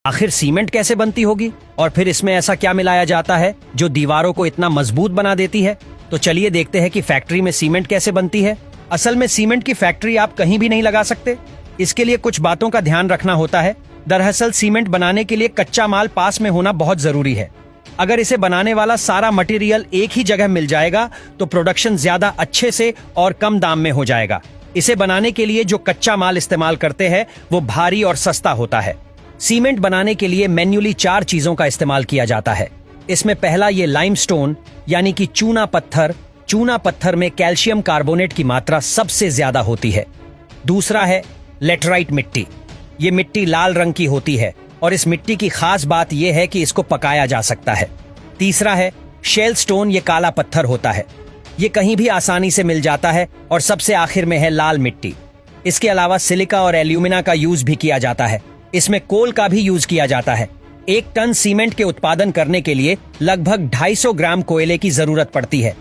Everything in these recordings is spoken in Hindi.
आखिर सीमेंट कैसे बनती होगी और फिर इसमें ऐसा क्या मिलाया जाता है जो दीवारों को इतना मजबूत बना देती है? तो चलिए देखते हैं कि फैक्ट्री में सीमेंट कैसे बनती है। असल में सीमेंट की फैक्ट्री आप कहीं भी नहीं लगा सकते। इसके लिए कुछ बातों का ध्यान रखना होता है। दरअसल सीमेंट बनाने के लिए कच्चा माल पास में होना बहुत जरूरी है। अगर इसे बनाने वाला सारा मटेरियल एक ही जगह मिल जाएगा तो प्रोडक्शन ज्यादा अच्छे से और कम दाम में हो जाएगा। इसे बनाने के लिए जो कच्चा माल इस्तेमाल करते हैं वो भारी और सस्ता होता है। सीमेंट बनाने के लिए मैन्युअली 4 चीजों का इस्तेमाल किया जाता है। इसमें पहला ये लाइमस्टोन यानी कि चूना पत्थर। चूना पत्थर में कैल्शियम कार्बोनेट की मात्रा सबसे ज्यादा होती है। दूसरा है लेटराइट मिट्टी। ये मिट्टी लाल रंग की होती है और इस मिट्टी की खास बात यह है कि इसको पकाया जा सकता है। तीसरा है शेल स्टोन। ये काला पत्थर होता है, ये कहीं भी आसानी से मिल जाता है। और सबसे आखिर में है लाल मिट्टी। इसके अलावा सिलिका और एल्यूमिना का यूज भी किया जाता है। इसमें कोल का भी यूज किया जाता है। 1 टन सीमेंट के उत्पादन करने के लिए लगभग 250 ग्राम कोयले की जरूरत पड़ती है।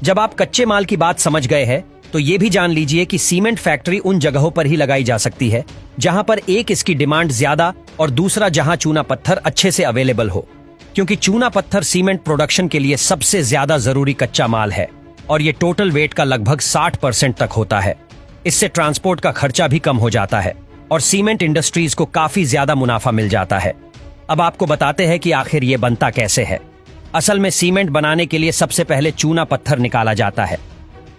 जब आप कच्चे माल की बात समझ गए हैं तो ये भी जान लीजिए कि सीमेंट फैक्ट्री उन जगहों पर ही लगाई जा सकती है जहां पर एक इसकी डिमांड ज्यादा और दूसरा जहां चूना पत्थर अच्छे से अवेलेबल हो, क्योंकि चूना पत्थर सीमेंट प्रोडक्शन के लिए सबसे ज्यादा जरूरी कच्चा माल है और ये टोटल वेट का लगभग 60% तक होता है। इससे ट्रांसपोर्ट का खर्चा भी कम हो जाता है और सीमेंट इंडस्ट्रीज को काफी ज्यादा मुनाफा मिल जाता है। अब आपको बताते हैं कि आखिर ये बनता कैसे है। असल में सीमेंट बनाने के लिए सबसे पहले चूना पत्थर निकाला जाता है।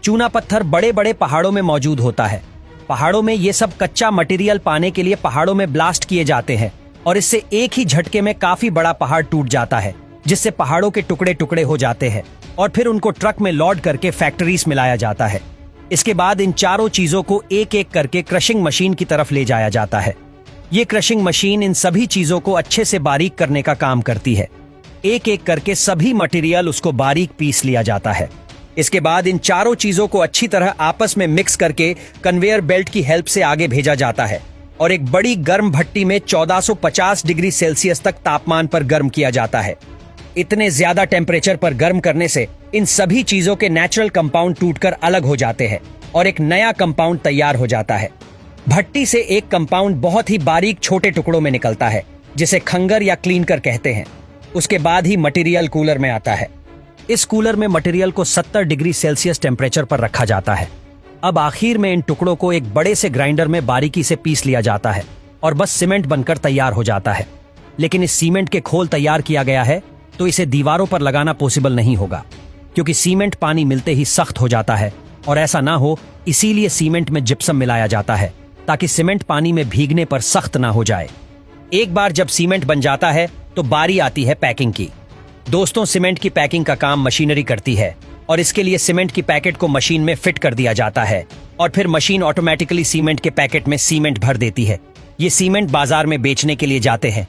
चूना पत्थर बड़े बड़े पहाड़ों में मौजूद होता है। पहाड़ों में ये सब कच्चा मटेरियल पाने के लिए पहाड़ों में ब्लास्ट किए जाते हैं और इससे एक ही झटके में काफी बड़ा पहाड़ टूट जाता है, जिससे पहाड़ों के टुकड़े टुकड़े हो जाते हैं और फिर उनको ट्रक में लोड करके फैक्ट्रीज में लाया जाता है। इसके बाद इन चारों चीजों को एक एक करके क्रशिंग मशीन की तरफ ले जाया जाता है। ये क्रशिंग मशीन इन सभी चीजों को अच्छे से बारीक करने का काम करती है। एक एक करके सभी मटेरियल उसको बारीक पीस लिया जाता है। इसके बाद इन चारों चीजों को अच्छी तरह आपस में मिक्स करके कन्वेयर बेल्ट की हेल्प से आगे भेजा जाता है और एक बड़ी गर्म भट्टी में 1450 डिग्री सेल्सियस तक तापमान पर गर्म किया जाता है। इतने ज्यादा टेम्परेचर पर गर्म करने से इन सभी चीजों के नेचुरल कंपाउंड टूटकर अलग हो जाते हैं और एक नया कंपाउंड तैयार हो जाता है। भट्टी से एक कंपाउंड बहुत ही बारीक छोटे टुकड़ों में निकलता है, जिसे खंगर या क्लीनकर कहते हैं। उसके बाद ही मटेरियल कूलर में आता है। इस कूलर में मटेरियल को 70 डिग्री सेल्सियस टेम्परेचर पर रखा जाता है। अब आखिर में इन टुकड़ों को एक बड़े से ग्राइंडर में बारीकी से पीस लिया जाता है और बस सीमेंट बनकर तैयार हो जाता है। लेकिन इस सीमेंट के खोल तैयार किया गया है तो इसे दीवारों पर लगाना पॉसिबल नहीं होगा, क्योंकि सीमेंट पानी मिलते ही सख्त हो जाता है और ऐसा ना हो इसीलिए सीमेंट में जिप्सम मिलाया जाता है ताकि सीमेंट पानी में भीगने पर सख्त ना हो जाए। एक बार जब सीमेंट बन जाता है तो बारी आती है पैकिंग की। दोस्तों, सीमेंट की पैकिंग का काम मशीनरी करती है और इसके लिए सीमेंट की पैकेट को मशीन में फिट कर दिया जाता है और फिर मशीन ऑटोमेटिकली सीमेंट के पैकेट में सीमेंट भर देती है। ये सीमेंट बाजार में बेचने के लिए जाते हैं